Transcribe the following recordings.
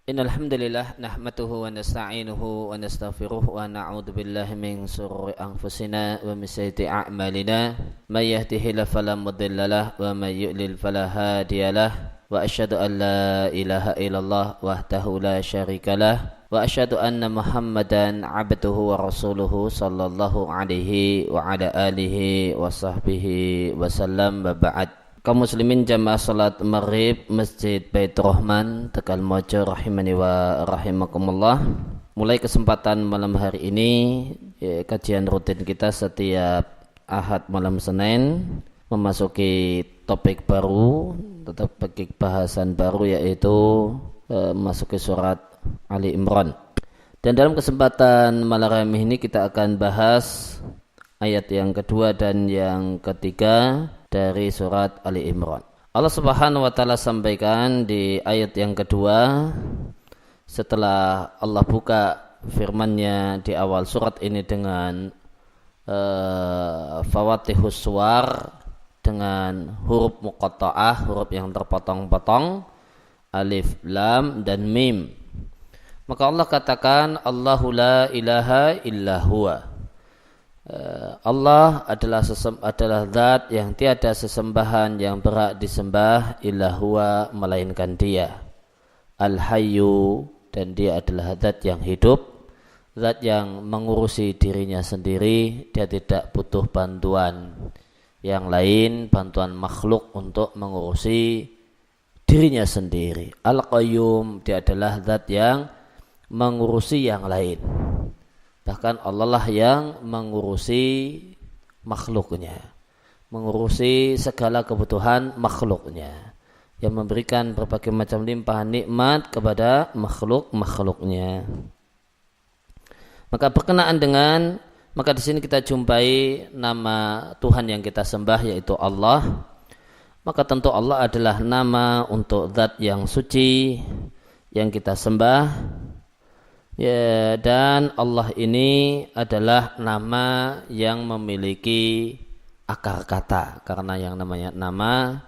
Innal hamdalillah nahmaduhu wa nasta'inuhu wa nastaghfiruh wa na'udzu billahi min shururi anfusina wa min sayyiati a'malina may yahdihillahu fala mudhillalah wa may yudlil fala hadiyalah wa asyhadu an la ilaha illallah wahdahu la syarikalah wa asyhadu anna Muhammadan 'abduhu wa rasuluhu sallallahu alaihi wa ala alihi wa sahbihi wa sallam wa ba'd. Kaum muslimin jamaah salat maghrib Masjid Baitur Rahman Tegal Mojo rahimani wa rahimakumullah. Mulai kesempatan malam hari ini kajian rutin kita setiap Ahad malam Senin memasuki topik baru, tetap topik bahasan baru, yaitu memasuki surat Ali Imran. Dan dalam kesempatan malam ini kita akan bahas ayat yang kedua dan yang ketiga dari surat Ali Imran. Allah Subhanahu wa taala sampaikan di ayat yang kedua, setelah Allah buka firman-Nya di awal surat ini dengan fawatihus suwar, dengan huruf muqatta'ah, huruf yang terpotong-potong, alif, lam dan mim. Maka Allah katakan, Allahu la ilaha illa huwa. Allah adalah zat yang tiada sesembahan yang berhak disembah illa huwa, melainkan Dia. Al-Hayyu, dan Dia adalah zat yang hidup, zat yang mengurusi dirinya sendiri. Dia tidak butuh bantuan yang lain, bantuan makhluk untuk mengurusi dirinya sendiri. Al-Qayyum, Dia adalah zat yang mengurusi yang lain. Bahkan Allah lah yang mengurusi makhluknya, mengurusi segala kebutuhan makhluknya, yang memberikan berbagai macam limpahan nikmat kepada makhluknya. Maka berkenaan dengan, maka di sini kita jumpai nama Tuhan yang kita sembah, yaitu Allah. Maka tentu Allah adalah nama untuk zat yang suci yang kita sembah. Ya, dan Allah ini adalah nama yang memiliki akar kata, karena yang namanya nama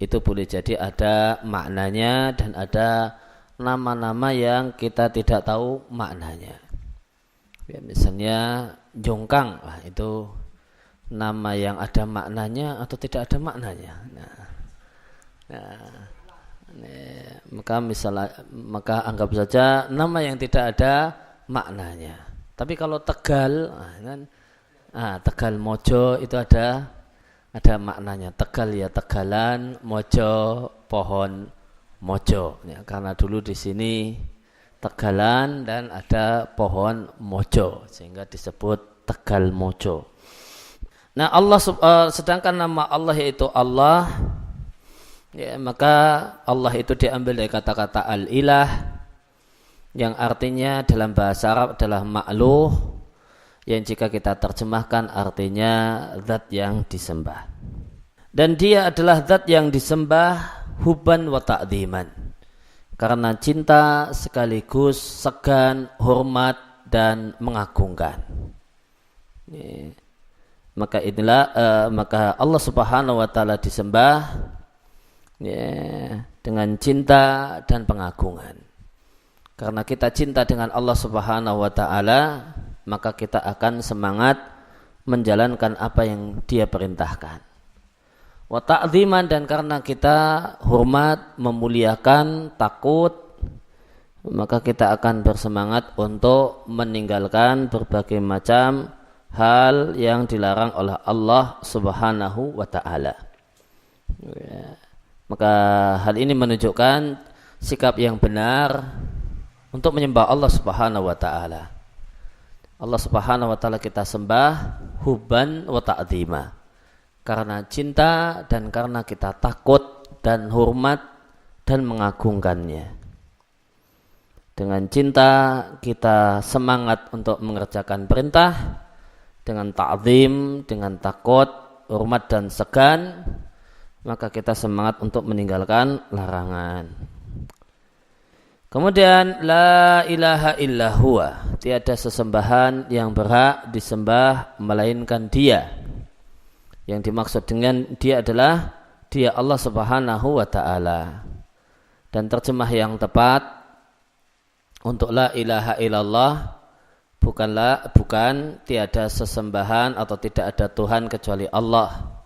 itu boleh jadi ada maknanya dan ada nama-nama yang kita tidak tahu maknanya. Ya, misalnya Jongkang, itu nama yang ada maknanya atau tidak ada maknanya. Maka anggap saja nama yang tidak ada maknanya. Tapi kalau Tegal, Tegal Mojo itu ada maknanya. Tegal ya Tegalan, Mojo pohon mojo. Ya, karena dulu di sini Tegalan dan ada pohon mojo, sehingga disebut Tegal Mojo. Nah, Allah sedangkan nama Allah yaitu Allah. Ya, maka Allah itu diambil dari kata-kata al-ilah, yang artinya dalam bahasa Arab adalah ma'luh, yang jika kita terjemahkan artinya zat yang disembah. Dan Dia adalah zat yang disembah hubban wa ta'dhiman, karena cinta sekaligus segan, hormat dan mengagungkan. Ya. Maka Allah Subhanahu wa taala disembah dengan cinta dan pengagungan. Karena kita cinta dengan Allah Subhanahu wa taala, maka kita akan semangat menjalankan apa yang Dia perintahkan. Wa ta'dhiman, dan karena kita hormat, memuliakan, takut, maka kita akan bersemangat untuk meninggalkan berbagai macam hal yang dilarang oleh Allah Subhanahu wa taala. Maka hal ini menunjukkan sikap yang benar untuk menyembah Allah Subhanahu wa taala. Allah Subhanahu wa taala kita sembah hubban wa ta'dhima, karena cinta dan karena kita takut dan hormat dan mengagungkannya. Dengan cinta kita semangat untuk mengerjakan perintah, dengan ta'zim, dengan takut, hormat dan segan, maka kita semangat untuk meninggalkan larangan. Kemudian la ilaha illa huwa, tiada sesembahan yang berhak disembah melainkan Dia. Yang dimaksud dengan Dia adalah Dia Allah Subhanahu wa taala. Dan terjemah yang tepat untuk la ilaha illallah bukan tiada sesembahan atau tidak ada Tuhan kecuali Allah.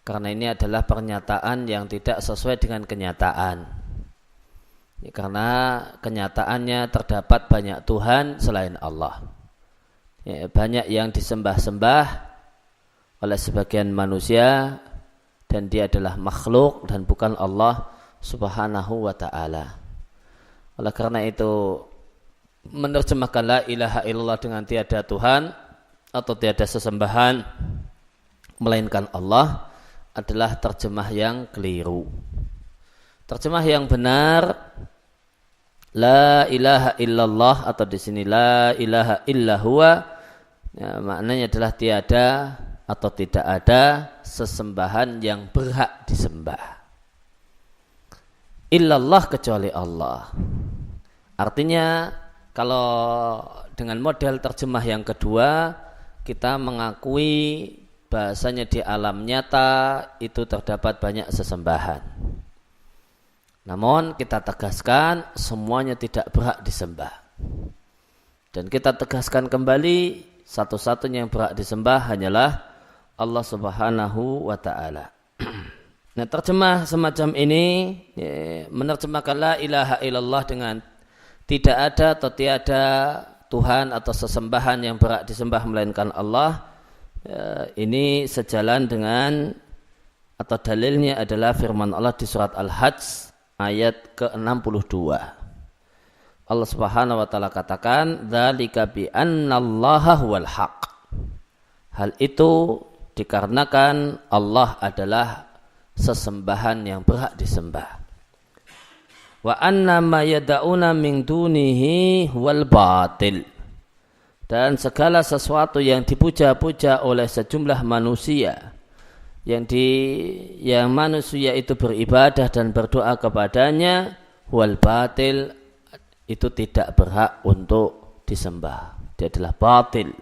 Karena ini adalah pernyataan yang tidak sesuai dengan kenyataan. Karena kenyataannya terdapat banyak Tuhan selain Allah. Banyak yang disembah-sembah oleh sebagian manusia dan dia adalah makhluk dan bukan Allah Subhanahu wa ta'ala. Oleh karena itu menerjemahkan la ilaha illallah dengan tiada Tuhan atau tiada sesembahan melainkan Allah adalah terjemah yang keliru. Terjemah yang benar la ilaha illallah atau di sini la ilaha illahu maknanya adalah tiada atau tidak ada sesembahan yang berhak disembah. Illallah kecuali Allah. Artinya kalau dengan model terjemah yang kedua kita mengakui bahasanya di alam nyata itu terdapat banyak sesembahan. Namun kita tegaskan semuanya tidak berhak disembah. Dan kita tegaskan kembali satu-satunya yang berhak disembah hanyalah Allah Subhanahu wa ta'ala. Nah, terjemah semacam ini menerjemahkan la ilaha illallah dengan tidak ada atau tiada Tuhan atau sesembahan yang berhak disembah melainkan Allah. Ini sejalan dengan atau dalilnya adalah firman Allah di surat Al-Hajj ayat ke-62. Allah Subhanahu wa taala katakan, "Dzalika bi annallaha huwal haq." Hal itu dikarenakan Allah adalah sesembahan yang berhak disembah. Wa anna ma yad'una min dunihi huwal batil. Dan segala sesuatu yang dipuja-puja oleh sejumlah manusia yang manusia itu beribadah dan berdoa kepadanya wal batil, itu tidak berhak untuk disembah. Dia adalah batil,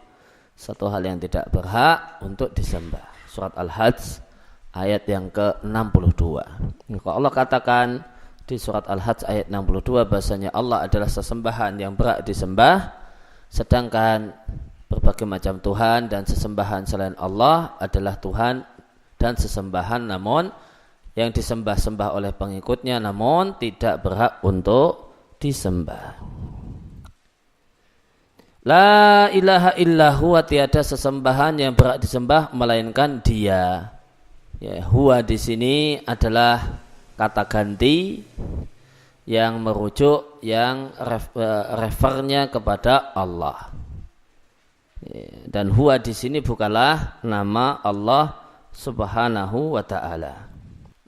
satu hal yang tidak berhak untuk disembah. Surat Al-Hajj ayat yang ke-62. Maka Allah katakan di surat Al-Hajj ayat 62 bahasanya Allah adalah sesembahan yang berhak disembah, sedangkan berbagai macam Tuhan dan sesembahan selain Allah adalah Tuhan dan sesembahan namun yang disembah-sembah oleh pengikutnya namun tidak berhak untuk disembah. La ilaha illahu, tiada sesembahan yang berhak disembah melainkan Dia. Ya, huwa di sini adalah kata ganti yang merujuk yang refernya kepada Allah. Dan huwa di sini bukanlah nama Allah Subhanahu wa ta'ala.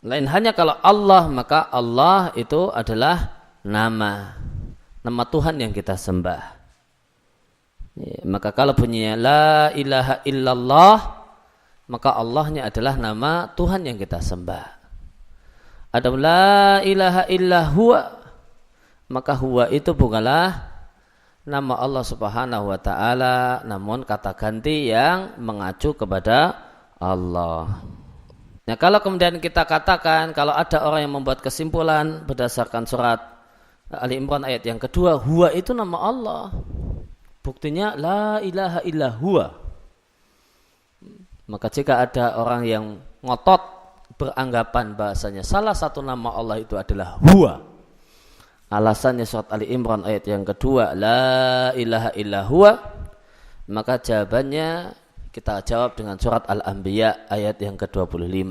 Lain hanya kalau Allah, maka Allah itu adalah nama Tuhan yang kita sembah. Maka kalau bunyinya la ilaha illallah, maka Allahnya adalah nama Tuhan yang kita sembah. Ada la ilaha illa huwa, maka huwa itu bukanlah nama Allah Subhanahu wa ta'ala, namun kata ganti yang mengacu kepada Allah. Nah, kalau kemudian kita katakan kalau ada orang yang membuat kesimpulan berdasarkan surat Ali Imran ayat yang kedua, huwa itu nama Allah. Buktinya la ilaha illa huwa. Maka jika ada orang yang ngotot beranggapan bahasanya salah satu nama Allah itu adalah huwa, alasannya surat Ali Imran ayat yang kedua la ilaha illa huwa, maka jawabannya kita jawab dengan surat Al-Anbiya ayat yang ke-25.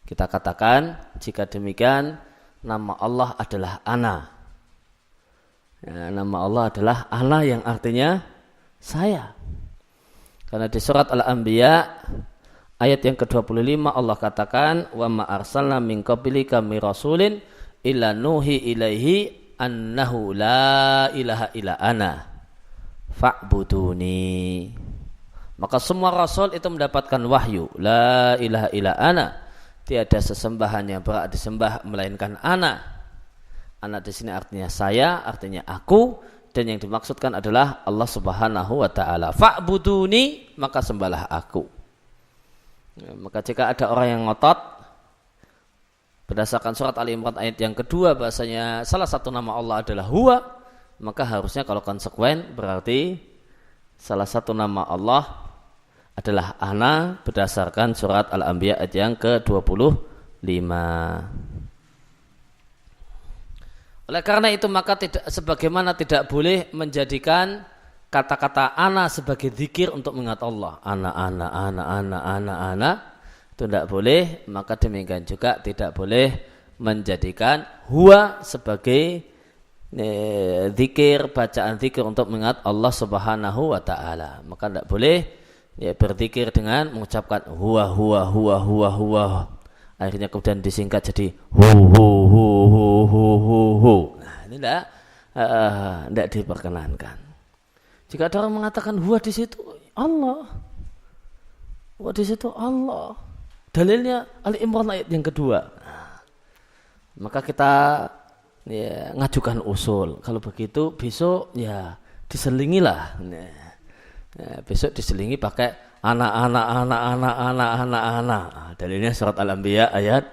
Kita katakan jika demikian nama Allah adalah Ana. Ya, nama Allah adalah Ana yang artinya saya. Karena di surat Al-Anbiya ayat yang ke-25 Allah katakan wa ma arsalna min qablika min rasulin illa nuhi ilaihi annahu la ilaha illa ana fa'buduni. Maka semua rasul itu mendapatkan wahyu la ilaha illa ana, tiada sesembahan yang berhak disembah melainkan ana. Ana di sini artinya saya, artinya aku, dan yang dimaksudkan adalah Allah Subhanahu wa taala. Fa'buduni, maka sembahlah aku. Ya, maka jika ada orang yang ngotot berdasarkan surat Ali Imran ayat yang kedua bahasanya salah satu nama Allah adalah Huwa, maka harusnya kalau konsekuen berarti salah satu nama Allah adalah Ana berdasarkan surat Al-Anbiya ayat yang ke-25. Oleh karena itu maka sebagaimana tidak boleh menjadikan kata-kata ana sebagai zikir untuk mengingat Allah. Ana. Itu tidak boleh. Maka demikian juga tidak boleh menjadikan huwa sebagai zikir, bacaan zikir untuk mengingat Allah Subhanahu wa ta'ala. Maka tidak boleh berzikir dengan mengucapkan huwa. Akhirnya kemudian disingkat jadi hu. Nah, ini tidak diperkenankan. Jika ada orang mengatakan huwa di situ Allah, huwa di situ Allah, dalilnya Ali Imran ayat yang kedua. Nah, maka kita ngajukan usul. Kalau begitu besok diselingilah. Besok diselingi pakai anak. Dalilnya surat Al-Anbiya ayat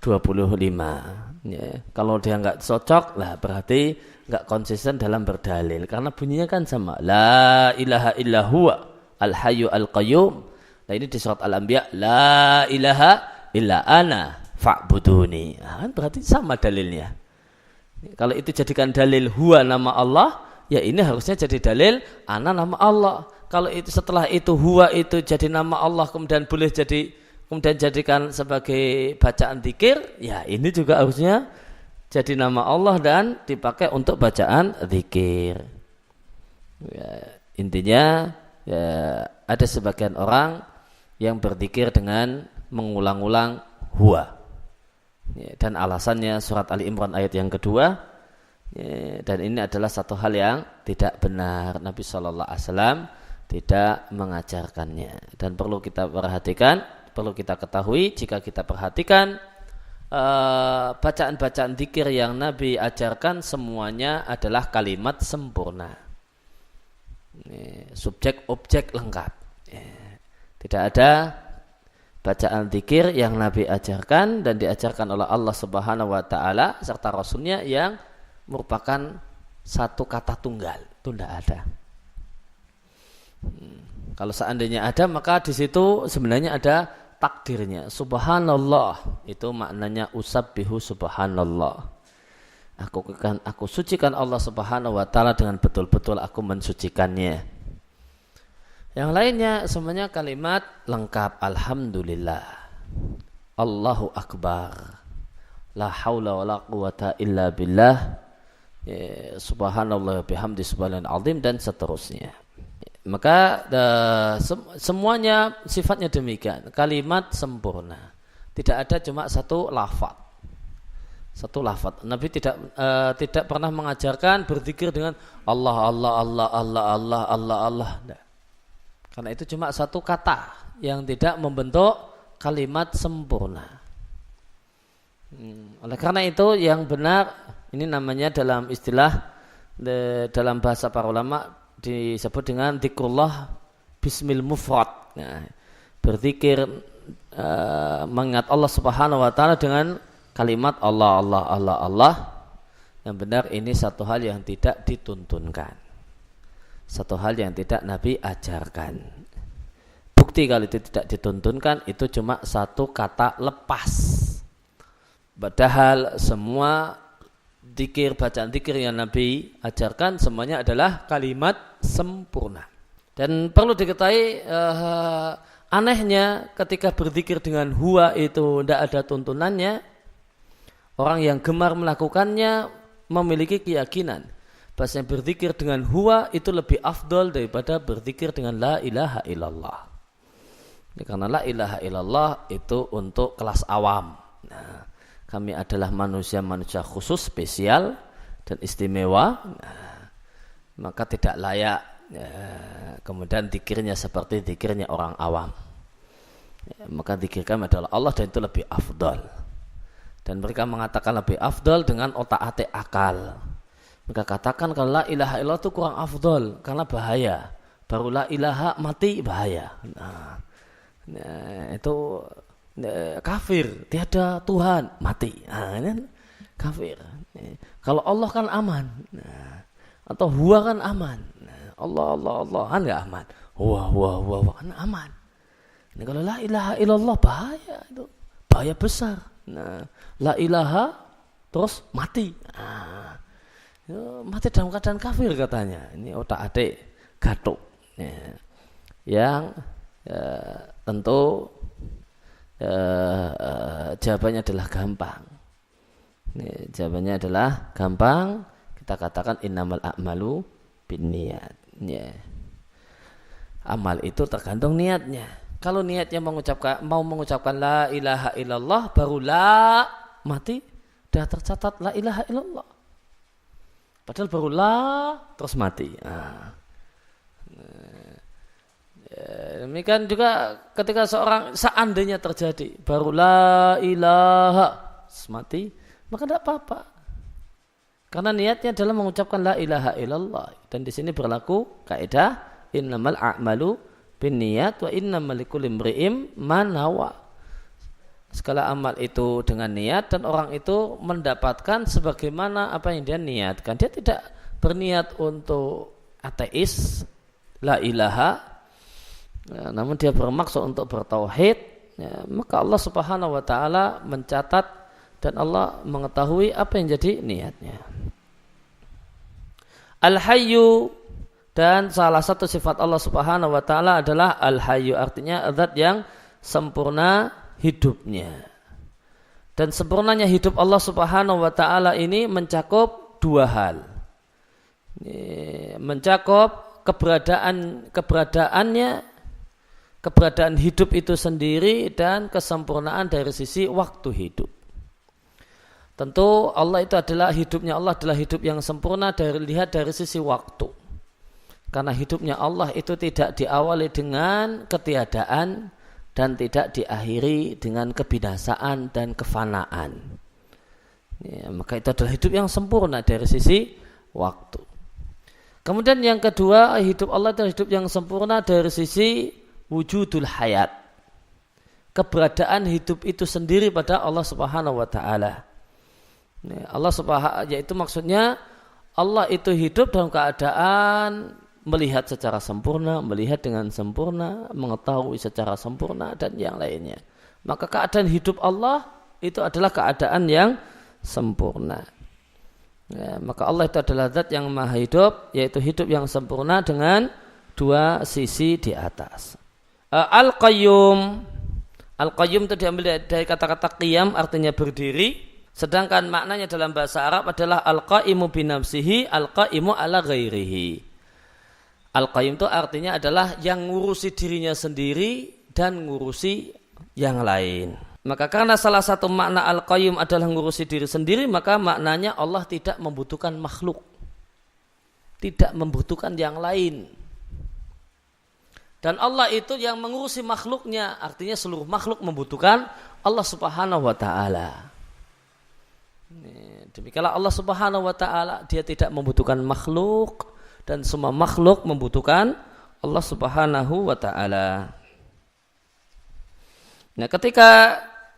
25. Kalau dia nggak cocok lah berarti nggak konsisten dalam berdalil karena bunyinya kan sama, la ilaha illa huwa al hayyu al qayyum. Nah ini di surat Al-Anbiya la ilaha illa ana fa'buduni. Nah, berarti sama dalilnya. Kalau itu jadikan dalil huwa nama Allah, ya ini harusnya jadi dalil ana nama Allah. Kalau itu setelah itu huwa itu jadi nama Allah kemudian jadikan sebagai bacaan zikir, ya ini juga harusnya jadi nama Allah dan dipakai untuk bacaan zikir. Intinya ada sebagian orang yang berzikir dengan mengulang-ulang huwa. Dan alasannya surat Ali Imran ayat yang kedua. Dan ini adalah satu hal yang tidak benar. Nabi SAW tidak mengajarkannya. Dan perlu kita perhatikan, perlu kita ketahui jika kita perhatikan bacaan-bacaan zikir yang Nabi ajarkan semuanya adalah kalimat sempurna, subjek objek lengkap. Tidak ada bacaan zikir yang Nabi ajarkan dan diajarkan oleh Allah Subhanahu wa ta'ala serta Rasulnya yang merupakan satu kata tunggal. Itu tidak ada. Kalau seandainya ada maka di situ sebenarnya ada takdirnya. Subhanallah itu maknanya usabbihu subhanallah. Aku sucikan Allah Subhanahu wa ta'ala dengan betul-betul aku mensucikannya. Yang lainnya semuanya kalimat lengkap. Alhamdulillah, Allahu akbar, la haula wala quwata illa billah, subhanallah bihamdi subhanal azim dan seterusnya. Maka semuanya sifatnya demikian, kalimat sempurna. Tidak ada cuma satu lafaz. Nabi tidak pernah mengajarkan berzikir dengan Allah. Karena itu cuma satu kata yang tidak membentuk kalimat sempurna. Oleh karena itu yang benar, ini namanya dalam istilah dalam bahasa para ulama disebut dengan zikrullah bismil mufrad. Nah, berzikir mengingat Allah Subhanahu wa ta'ala dengan kalimat Allah. Yang benar ini satu hal yang tidak dituntunkan, satu hal yang tidak Nabi ajarkan. Bukti kalau itu tidak dituntunkan itu cuma satu kata lepas. Padahal semua zikir, bacaan zikir yang Nabi ajarkan semuanya adalah kalimat sempurna. Dan perlu diketahui anehnya ketika berzikir dengan huwa itu tidak ada tuntunannya, orang yang gemar melakukannya memiliki keyakinan bahwasanya berzikir dengan huwa itu lebih afdol daripada berzikir dengan la ilaha illallah. Karena la ilaha illallah itu untuk kelas awam. Nah, kami adalah manusia-manusia khusus, spesial dan istimewa. Nah, maka tidak layak kemudian zikirnya seperti zikirnya orang awam. Maka zikir kami adalah Allah dan itu lebih afdal. Dan mereka mengatakan lebih afdal dengan otak-atik akal. Mereka katakan kalau la ilaha illallah itu kurang afdal karena bahaya. Baru la ilaha mati bahaya. Nah, itu kafir, tiada Tuhan, mati. Nah, ini kafir. Kalau Allah kan aman. Nah, atau huwa kan aman. Nah, Allah kan enggak aman. Huwa kan aman. Ini kalau la ilaha illallah bahaya itu. Bahaya besar. Nah, la ilaha terus mati. Nah, mati dalam keadaan kafir katanya. Ini otak-atik gatuk. Yang tentu jawabannya adalah gampang. Jawabannya adalah gampang. Kita katakan innamal a'malu binniyat. Amal itu tergantung niatnya. Kalau niatnya mau mengucapkan la ilaha illallah, baru la mati, sudah tercatat la ilaha illallah. Padahal baru la terus mati. Demikian juga ketika seorang seandainya terjadi baru la ilaha mati, maka tidak apa-apa. Karena niatnya adalah mengucapkan la ilaha illallah. Dan di sini berlaku kaidah innamal a'malu binniyat wa innamal likulli imri'in ma nawa. Segala amal itu dengan niat dan orang itu mendapatkan sebagaimana apa yang dia niatkan. Dia tidak berniat untuk ateis la ilaha, namun dia bermaksud untuk bertauhid, maka Allah Subhanahu wa taala mencatat dan Allah mengetahui apa yang jadi niatnya. Al-Hayyu, dan salah satu sifat Allah Subhanahu wa taala adalah Al-Hayyu, artinya zat yang sempurna hidupnya. Dan sempurnanya hidup Allah Subhanahu wa taala ini mencakup dua hal. Mencakup keberadaan hidup itu sendiri dan kesempurnaan dari sisi waktu hidup. Tentu Allah itu adalah hidupnya Allah adalah hidup yang sempurna dilihat dari sisi waktu. Karena hidupnya Allah itu tidak diawali dengan ketiadaan dan tidak diakhiri dengan kebinasaan dan kefanaan. Maka itu adalah hidup yang sempurna dari sisi waktu. Kemudian yang kedua, hidup Allah adalah hidup yang sempurna dari sisi wujudul hayat. Keberadaan hidup itu sendiri pada Allah Subhanahu wa taala. Allah Subhanahu, yaitu maksudnya Allah itu hidup dalam keadaan melihat secara sempurna, melihat dengan sempurna, mengetahui secara sempurna dan yang lainnya. Maka keadaan hidup Allah itu adalah keadaan yang sempurna. Maka Allah itu adalah zat yang maha hidup, yaitu hidup yang sempurna dengan dua sisi di atas. Al-Qayyum itu diambil dari kata-kata qiyam, artinya berdiri. Sedangkan maknanya dalam bahasa Arab adalah al-qa'imu binafsihi, al-qa'imu ala ghairihi. Al-Qayyum itu artinya adalah yang ngurusi dirinya sendiri dan ngurusi yang lain. Maka karena salah satu makna Al-Qayyum adalah ngurusi diri sendiri, maka maknanya Allah tidak membutuhkan makhluk. Tidak membutuhkan yang lain. Dan Allah itu yang mengurusi makhluknya, artinya seluruh makhluk membutuhkan Allah Subhanahu wa taala. Demikianlah Allah Subhanahu wa taala, dia tidak membutuhkan makhluk. Dan semua makhluk membutuhkan Allah Subhanahu wa taala. Nah,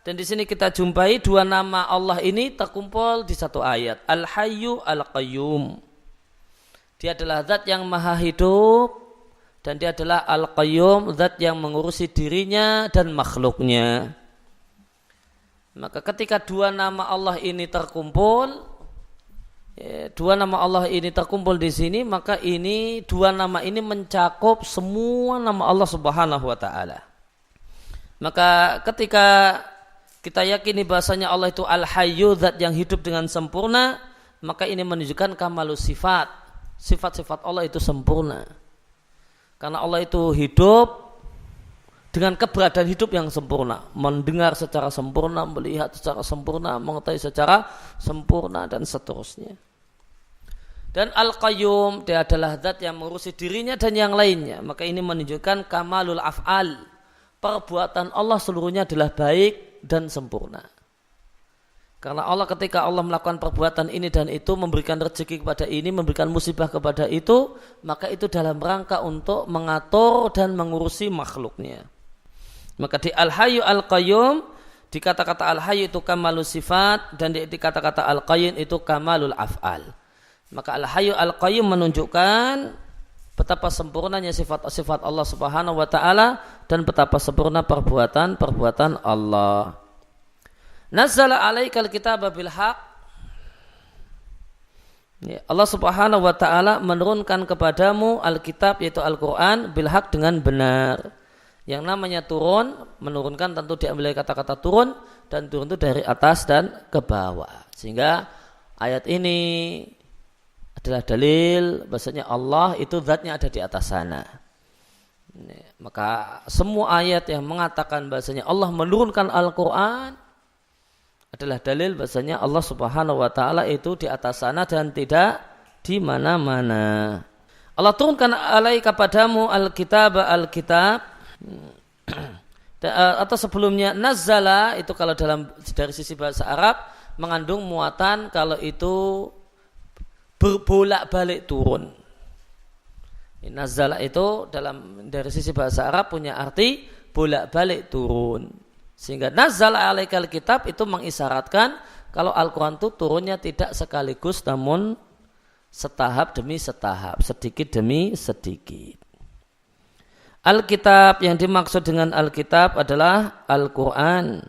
dan di sini kita jumpai dua nama Allah ini terkumpul di satu ayat, Al-Hayyu Al-Qayyum. Dia adalah zat yang maha hidup dan dia adalah Al-Qayyum, zat yang mengurusi dirinya dan makhluknya. Maka ketika dua nama Allah ini terkumpul, di sini, maka ini dua nama ini mencakup semua nama Allah Subhanahu wa taala. Maka ketika kita yakini bahasanya Allah itu Al-Hayyu, zat yang hidup dengan sempurna, maka ini menunjukkan kamalus sifat. Sifat-sifat Allah itu sempurna. Karena Allah itu hidup dengan keberadaan hidup yang sempurna, mendengar secara sempurna, melihat secara sempurna, mengetahui secara sempurna dan seterusnya. Dan Al-Qayyum, dia adalah zat yang mengurusi dirinya dan yang lainnya. Maka ini menunjukkan kamalul af'al. Perbuatan Allah seluruhnya adalah baik dan sempurna. Karena Allah ketika Allah melakukan perbuatan ini dan itu, memberikan rezeki kepada ini, memberikan musibah kepada itu, maka itu dalam rangka untuk mengatur dan mengurusi makhluknya. Maka di Al-Hayyu Al-Qayyum, di kata-kata Al-Hayyu itu kamalul sifat, dan di kata-kata Al-Qayyum itu kamalul af'al. Maka Al-Hayyu Al-Qayyum menunjukkan betapa sempurnanya sifat-sifat Allah Subhanahu wa taala dan betapa sempurna perbuatan Allah. Nazzala 'alaikal kitaba bil haqq. Allah Subhanahu wa taala menurunkan kepadamu Alkitab yaitu Al-Qur'an bil haqq dengan benar. Yang namanya turun, menurunkan tentu diambil dari kata-kata turun, dan turun itu dari atas dan ke bawah. Sehingga ayat ini adalah dalil bahasanya Allah itu zatnya ada di atas sana. Maka semua ayat yang mengatakan bahasanya Allah menurunkan Al-Quran adalah dalil bahasanya Allah Subhanahu wa taala itu di atas sana dan tidak di mana-mana. Allah turunkan alaika padamu Alkitab atau sebelumnya nazzala itu kalau dari sisi bahasa Arab mengandung muatan kalau itu berbolak-balik turun. Nazzala itu dari sisi bahasa Arab punya arti bolak-balik turun. Sehingga nazzala alaikal kitab itu mengisyaratkan kalau Al-Quran itu turunnya tidak sekaligus namun setahap demi setahap, sedikit demi sedikit. Alkitab yang dimaksud dengan Alkitab adalah Al-Quran.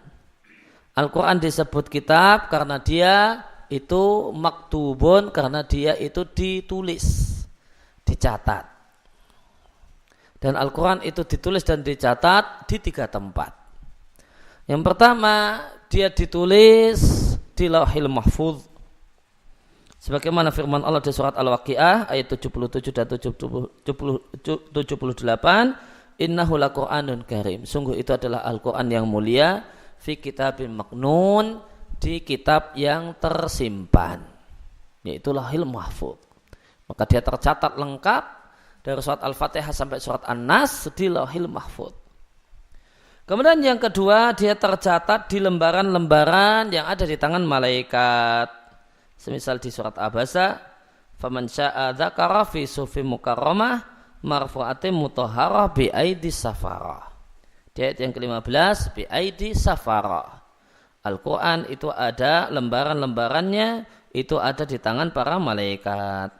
Al-Quran disebut kitab karena dia itu maktubun, karena dia itu ditulis, dicatat. Dan Al-Quran itu ditulis dan dicatat di 3 tempat. Yang pertama, dia ditulis di Lauhil Mahfuz. Sebagaimana firman Allah di surat Al-Waqiah ayat 77 dan 78, innahu laqur'anun karim. Sungguh itu adalah Al-Quran yang mulia, fi kitabim maknun, di kitab yang tersimpan, yaitu Lauhil Mahfuz. Maka dia tercatat lengkap dari surat Al-Fatihah sampai surat An-Nas di Lauhil Mahfuz. Kemudian yang kedua, dia tercatat di lembaran-lembaran yang ada di tangan malaikat. Semisal di surat Abasa, faman syaa dzakara fi sufi mukarramah marfu'atin mutahharah bi aidi safarah. Di ayat yang ke-15, bi aidi safarah. Al-Quran itu ada lembaran-lembarannya, itu ada di tangan para malaikat.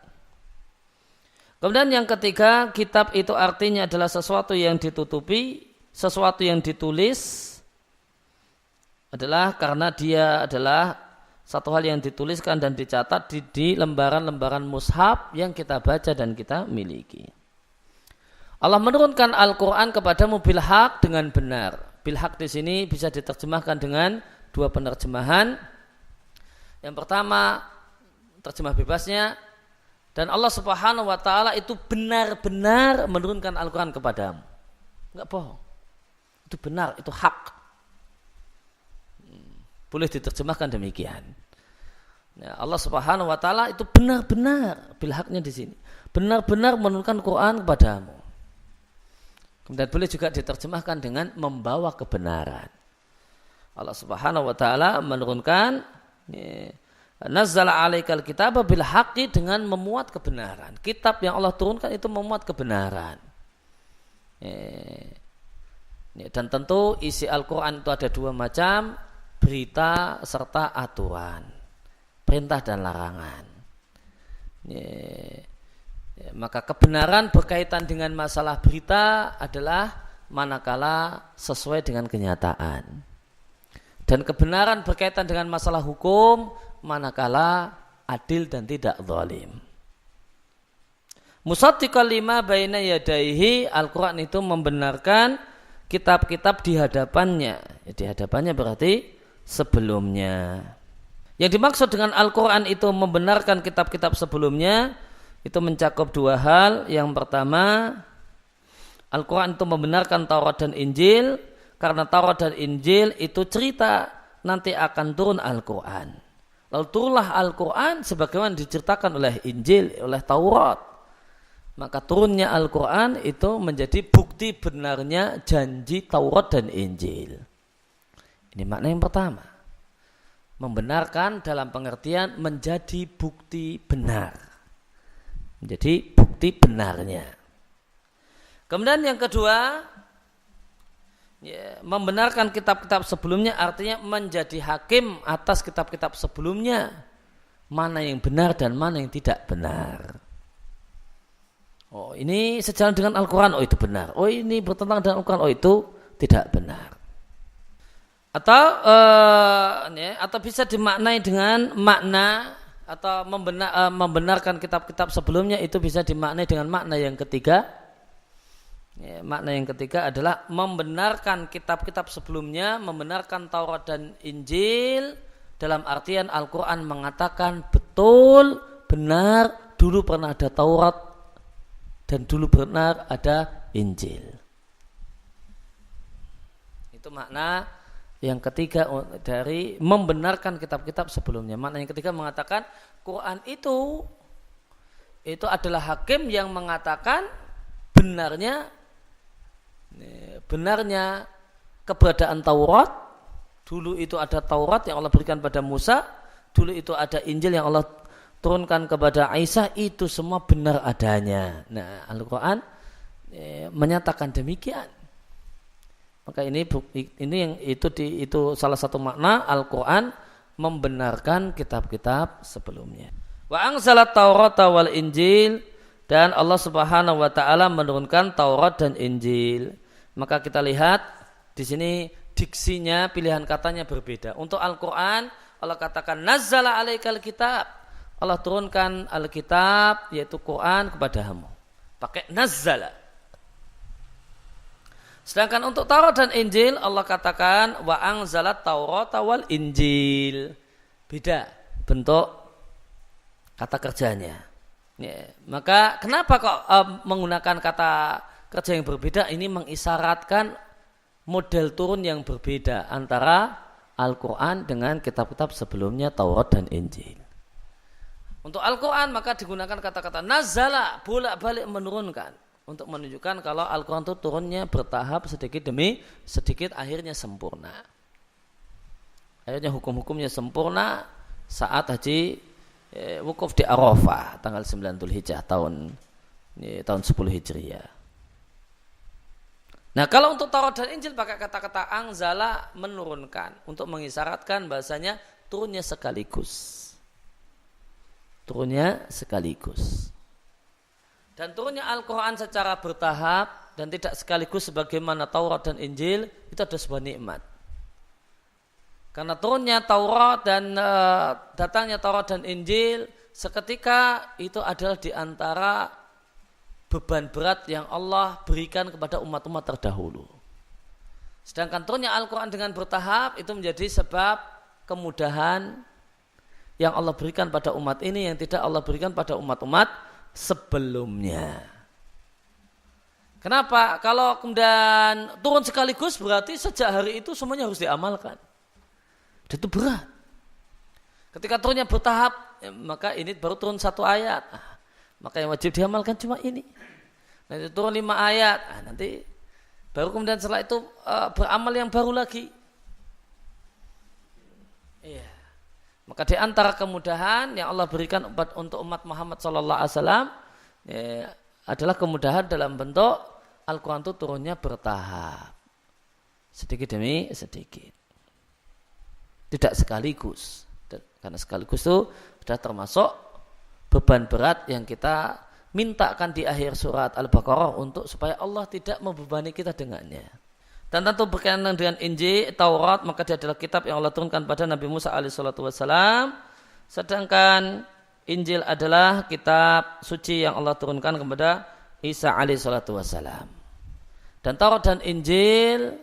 Kemudian yang ketiga, kitab itu artinya adalah sesuatu yang ditutupi, sesuatu yang ditulis adalah karena dia adalah satu hal yang dituliskan dan dicatat di lembaran-lembaran mushaf yang kita baca dan kita miliki. Allah menurunkan Al-Quran kepadamu bil haq, dengan benar. Bil haq di sini bisa diterjemahkan dengan 2 penerjemahan. Yang pertama, terjemah bebasnya, dan Allah Subhanahu wa taala itu benar-benar menurunkan Al-Quran kepadamu. Enggak bohong. Itu benar, itu hak. Boleh diterjemahkan demikian. Ya, Allah Subhanahu wa taala itu benar-benar, bil haknya di sini, benar-benar menurunkan Quran kepadamu. Kemudian boleh juga diterjemahkan dengan membawa kebenaran. Allah Subhanahu wa taala menurunkan nazzala 'alaikal kitaba bil haqqi, dengan memuat kebenaran. Kitab yang Allah turunkan itu memuat kebenaran. Dan tentu isi Al-Quran itu ada 2 macam, berita serta aturan, perintah dan larangan. Maka kebenaran berkaitan dengan masalah berita adalah manakala sesuai dengan kenyataan, dan kebenaran berkaitan dengan masalah hukum manakala adil dan tidak zalim. Musaddiqal lima baina yadaihi, Al-Quran itu membenarkan kitab-kitab di hadapannya. Di hadapannya berarti sebelumnya. Yang dimaksud dengan Al-Quran itu membenarkan kitab-kitab sebelumnya, itu mencakup 2 hal. Yang pertama, Al-Quran itu membenarkan Taurat dan Injil, karena Taurat dan Injil itu cerita nanti akan turun Al-Quran. Lalu turunlah Al-Quran sebagaimana diceritakan oleh Injil, oleh Taurat. Maka turunnya Al-Quran itu menjadi bukti benarnya janji Taurat dan Injil. Ini makna yang pertama. Membenarkan dalam pengertian menjadi bukti benar. Menjadi bukti benarnya. Kemudian yang kedua, membenarkan kitab-kitab sebelumnya artinya menjadi hakim atas kitab-kitab sebelumnya, mana yang benar dan mana yang tidak benar. Oh, ini sejalan dengan Al-Quran, oh itu benar. Oh, ini bertentangan dengan Al-Quran, oh itu tidak benar. Atau bisa dimaknai dengan makna atau membenarkan kitab-kitab sebelumnya, itu bisa dimaknai dengan makna yang ketiga. Makna yang ketiga adalah membenarkan kitab-kitab sebelumnya, membenarkan Taurat dan Injil dalam artian Al-Quran mengatakan betul, benar, dulu pernah ada Taurat dan dulu benar ada Injil. Itu makna yang ketiga dari membenarkan kitab-kitab sebelumnya. Makna yang ketiga mengatakan Quran itu adalah hakim yang mengatakan benarnya keberadaan Taurat. Dulu itu ada Taurat yang Allah berikan pada Musa, dulu itu ada Injil yang Allah turunkan kepada Isa, itu semua benar adanya. Nah, Al-Quran menyatakan demikian. Maka itu salah satu makna Al-Quran membenarkan kitab-kitab sebelumnya. Wa anzalat Taurata wal Injil, dan Allah Subhanahu wa taala menurunkan Taurat dan Injil. Maka kita lihat di sini diksinya, pilihan katanya berbeda. Untuk Al-Quran Allah katakan nazzala alaikal kitab, Allah turunkan Alkitab yaitu Quran kepadamu, pakai nazzala. Sedangkan untuk Taurat dan Injil Allah katakan wa anzalat Taurata wal Injil. Beda bentuk kata kerjanya. Maka kenapa kok menggunakan kata kerja yang berbeda? Ini mengisyaratkan model turun yang berbeda antara Al-Quran dengan kitab-kitab sebelumnya Taurat dan Injil. Untuk Al-Quran maka digunakan kata-kata nazala, bolak-balik menurunkan, untuk menunjukkan kalau Al-Quran itu turunnya bertahap sedikit demi sedikit, akhirnya sempurna. Akhirnya hukum-hukumnya sempurna saat haji wukuf di Arafah tanggal 9 Dzulhijjah tahun 10 Hijriah. Nah, kalau untuk Taurat dan Injil pakai kata-kata anzala, menurunkan, untuk mengisyaratkan bahasanya turunnya sekaligus. Turunnya sekaligus. Dan turunnya Al-Quran secara bertahap dan tidak sekaligus sebagaimana Taurat dan Injil, itu ada sebuah nikmat. Karena turunnya Taurat dan datangnya Taurat dan Injil seketika itu adalah di antara beban berat yang Allah berikan kepada umat-umat terdahulu. Sedangkan turunnya Al-Quran dengan bertahap itu menjadi sebab kemudahan yang Allah berikan pada umat ini yang tidak Allah berikan pada umat-umat sebelumnya. Kenapa? Kalau kemudian turun sekaligus berarti sejak hari itu semuanya harus diamalkan. Itu berat. Ketika turunnya bertahap, maka ini baru turun 1 ayat. Maka yang wajib diamalkan cuma ini. Nanti turun 5 ayat. Nanti baru kemudian setelah itu beramal yang baru lagi. Iya. Maka di antara kemudahan yang Allah berikan untuk umat Muhammad SAW adalah kemudahan dalam bentuk Al-Quran itu turunnya bertahap, sedikit demi sedikit, tidak sekaligus. Karena sekaligus itu sudah termasuk beban berat yang kita mintakan di akhir surat Al-Baqarah untuk supaya Allah tidak membebani kita dengannya. Dan tentu berkaitan dengan Injil, Taurat, maka dia adalah kitab yang Allah turunkan pada Nabi Musa alaihissalam. Sedangkan Injil adalah kitab suci yang Allah turunkan kepada Isa alaihissalam. Dan Taurat dan Injil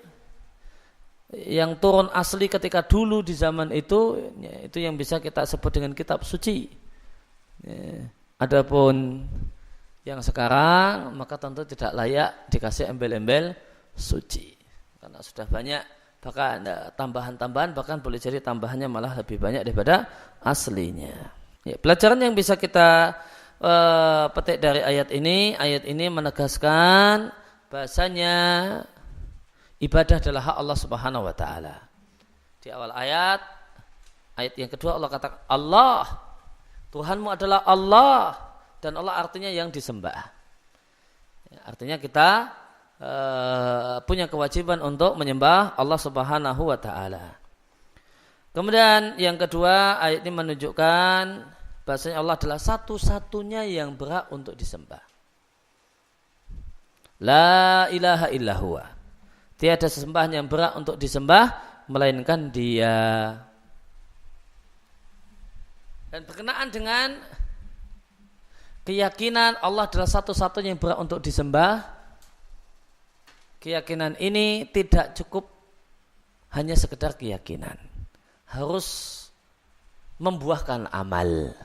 yang turun asli ketika dulu di zaman itu yang bisa kita sebut dengan kitab suci. Adapun yang sekarang maka tentu tidak layak dikasih embel-embel suci. Karena sudah banyak, bahkan tambahan-tambahan, bahkan boleh jadi tambahannya malah lebih banyak daripada aslinya. Pelajaran yang bisa kita petik dari ayat ini menegaskan bahasanya ibadah adalah hak Allah Subhanahu wa taala. Di awal ayat yang kedua Allah katakan Allah, Tuhanmu adalah Allah, dan Allah artinya yang disembah. Artinya kita punya kewajiban untuk menyembah Allah Subhanahu wa taala. Kemudian yang kedua, ayat ini menunjukkan bahasanya Allah adalah satu-satunya yang berhak untuk disembah. La ilaha illa huwa. Tiada sesembahan yang berhak untuk disembah melainkan Dia. Dan berkenaan dengan keyakinan Allah adalah satu-satunya yang berhak untuk disembah, keyakinan ini tidak cukup hanya sekedar keyakinan, harus membuahkan amal,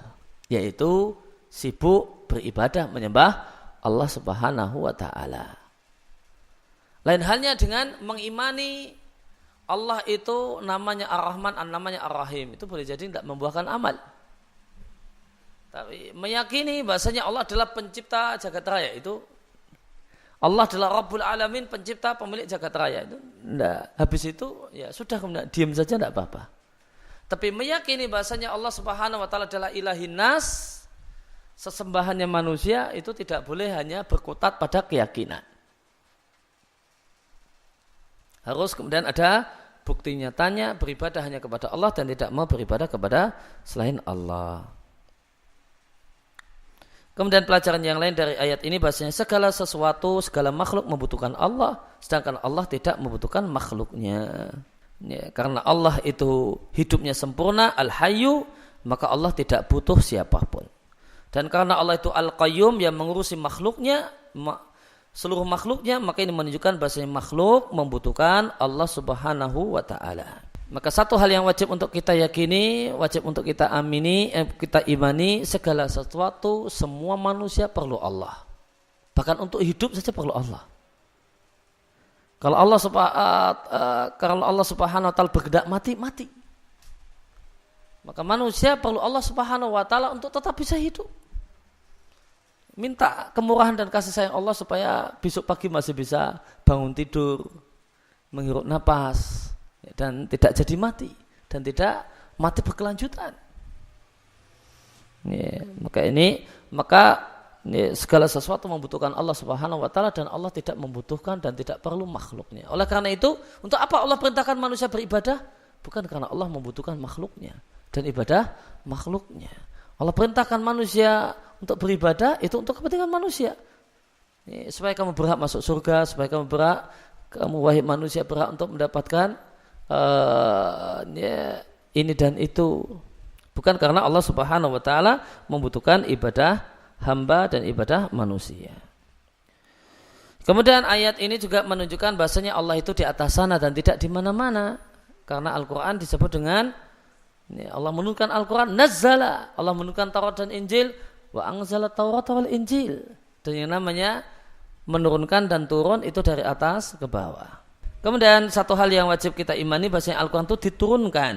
yaitu sibuk beribadah menyembah Allah Subhanahu wa ta'ala. Lain halnya dengan mengimani Allah itu namanya Ar-Rahman, namanya Ar-Rahim, itu boleh jadi tidak membuahkan amal. Tapi meyakini bahasanya Allah adalah pencipta jagat raya, itu Allah adalah Rabbul Alamin, pencipta pemilik jagat raya, itu enggak. Habis itu ya sudah, kemudian diam saja tidak apa-apa. Tapi meyakini bahasanya Allah Subhanahu wa taala adalah ilahin nas, sesembahannya manusia, itu tidak boleh hanya berkutat pada keyakinan. Harus kemudian ada bukti nyatanya beribadah hanya kepada Allah dan tidak mau beribadah kepada selain Allah. Kemudian pelajaran yang lain dari ayat ini bahasanya segala sesuatu, segala makhluk membutuhkan Allah, sedangkan Allah tidak membutuhkan makhluknya. Ya, karena Allah itu hidupnya sempurna, Al-Hayyu, maka Allah tidak butuh siapapun. Dan karena Allah itu Al-Qayyum yang mengurusi makhluknya, seluruh makhluknya, maka ini menunjukkan bahasanya makhluk membutuhkan Allah Subhanahu wa ta'ala. Maka satu hal yang wajib untuk kita yakini, wajib untuk kita amini, kita imani, segala sesuatu, semua manusia perlu Allah. Bahkan untuk hidup saja perlu Allah. Kalau Allah Subhanahu wa ta'ala berkehendak mati. Maka manusia perlu Allah Subhanahu wa ta'ala untuk tetap bisa hidup. Minta kemurahan dan kasih sayang Allah supaya besok pagi masih bisa bangun tidur, menghirup napas, dan tidak jadi mati, dan tidak mati berkelanjutan. Ya, maka segala sesuatu membutuhkan Allah Subhanahu wa ta'ala, dan Allah tidak membutuhkan dan tidak perlu makhluknya. Oleh karena itu, untuk apa Allah perintahkan manusia beribadah? Bukan karena Allah membutuhkan makhluknya dan ibadah makhluknya. Allah perintahkan manusia untuk beribadah itu untuk kepentingan manusia. Ya, supaya kamu berhak masuk surga, supaya kamu wahai manusia berhak untuk mendapatkan ini dan itu. Bukan karena Allah Subhanahu wa ta'ala membutuhkan ibadah hamba dan ibadah manusia. Kemudian ayat ini juga menunjukkan bahasanya Allah itu di atas sana dan tidak di mana-mana. Karena Al-Quran disebut dengan Allah menurunkan Al-Quran, nazzala, Allah menurunkan Taurat dan Injil, wa anzala Taurat wal Injil. Dan yang namanya menurunkan dan turun itu dari atas ke bawah. Kemudian satu hal yang wajib kita imani bahasanya Al-Quran itu diturunkan.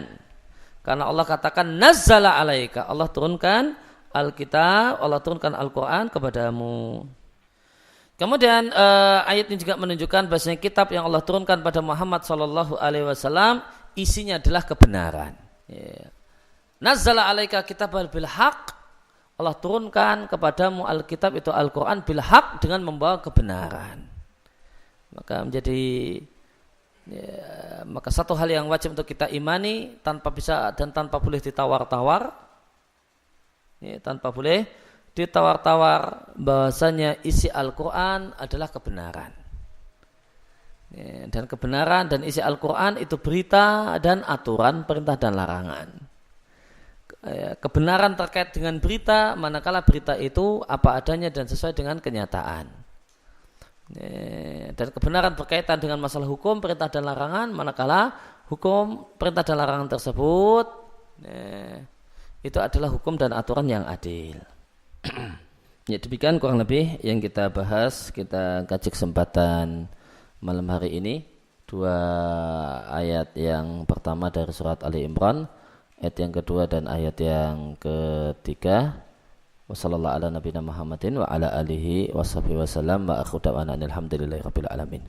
Karena Allah katakan nazzala alaika, Allah turunkan Alkitab, Allah turunkan Al-Quran kepadamu. Kemudian ayat ini juga menunjukkan bahasanya kitab yang Allah turunkan pada Muhammad SAW isinya adalah kebenaran. Nazzala alaika kitabal bil haq, Allah turunkan kepadamu Alkitab itu Al-Quran bil haq dengan membawa kebenaran. Maka maka satu hal yang wajib untuk kita imani tanpa bisa dan tanpa boleh ditawar-tawar, tanpa boleh ditawar-tawar bahasanya isi Al-Quran adalah kebenaran. Dan kebenaran dan isi Al-Quran itu berita dan aturan, perintah dan larangan. Kebenaran terkait dengan berita manakala berita itu apa adanya dan sesuai dengan kenyataan. Dan kebenaran berkaitan dengan masalah hukum, perintah dan larangan manakala hukum, perintah dan larangan tersebut itu adalah hukum dan aturan yang adil. Ya, demikian kurang lebih yang kita bahas, kita kaji kesempatan malam hari ini. Dua ayat yang pertama dari surat Ali Imran, ayat yang kedua dan ayat yang ketiga. Wassallallahu ala nabiyina Muhammadin wa ala alihi washabihi wasallam wa akhu da'wana alhamdulillahi rabbil alamin.